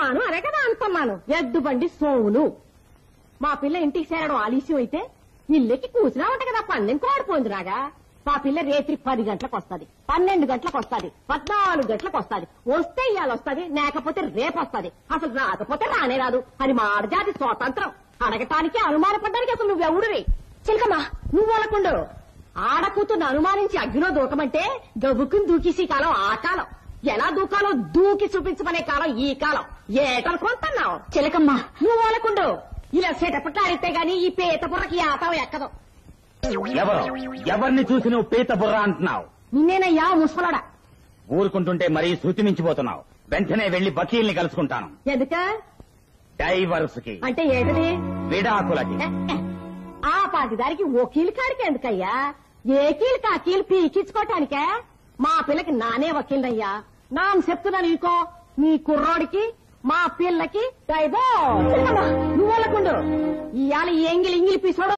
నాను అనే కదా అంటున్నాను. ఎద్దు బండి సోములు. మా పిల్ల ఇంటికి చేరడం ఆలస్యం అయితే ఇల్లెక్కి కూర్చున్నా ఉంట కదా, పందెం కోడిపోయింది రాగా. మా పిల్ల రేత్రి 10 గంటలకు వస్తుంది, 12 గంటలకు వస్తుంది, 14 గంటలకు వస్తుంది. వస్తే ఇవాళ వస్తుంది, లేకపోతే రేపు వస్తుంది. అసలు రాకపోతే రానే రాదు. అది మా ఆడజాతి స్వాతంత్రం. అడగటానికి అనుమానపడ్డానికి అసలు నువ్వెవడువి? చిలకమ్మా నువ్వు అనకుండు. ఆడకూతుర్ని అనుమానించి అగ్గిలో దూకమంటే గబుక్కుని దూకేసి కాలం ఆ కాలం. ఎలా దూకాలో దూకి చూపించమనే కాలం ఈ కాలం. ఏటనుకుంటున్నావు? చిలకమ్మా నువ్వు అనకుండు. ఇలా సెటపట్లాడితే గాని ఈ పీత బుర్రకి ఆతం ఎక్కదు. ఎవరిని చూసి నువ్వు పీత బుర్ర అంటున్నావు? నిన్నేనయ్యా ముసలాడా. ఊరుకుంటుంటే మరీ శృతి మించిపోతున్నావు. వెంటనే వెళ్లి వకీల్ని కలుసుకుంటాను. ఎందుక? డైవర్స్ కి. అంటే ఏమిటి? విడాకులకి. ఆ పాటిదారికి వకీలు కాడికి ఎందుకయ్యా? ఏ కీలు కా కీలు పీకించుకోవటానికే? మా పిల్లకి నానే వకీలయ్యా. నాను చెప్తున్నా నీకో, నీ కుర్రోడికి మా పిల్లకి డైవోర్స్. నువ్వు వాళ్ళకుండు. ఇవాళ ఎంగిలి ఇంగిలి పీసోడు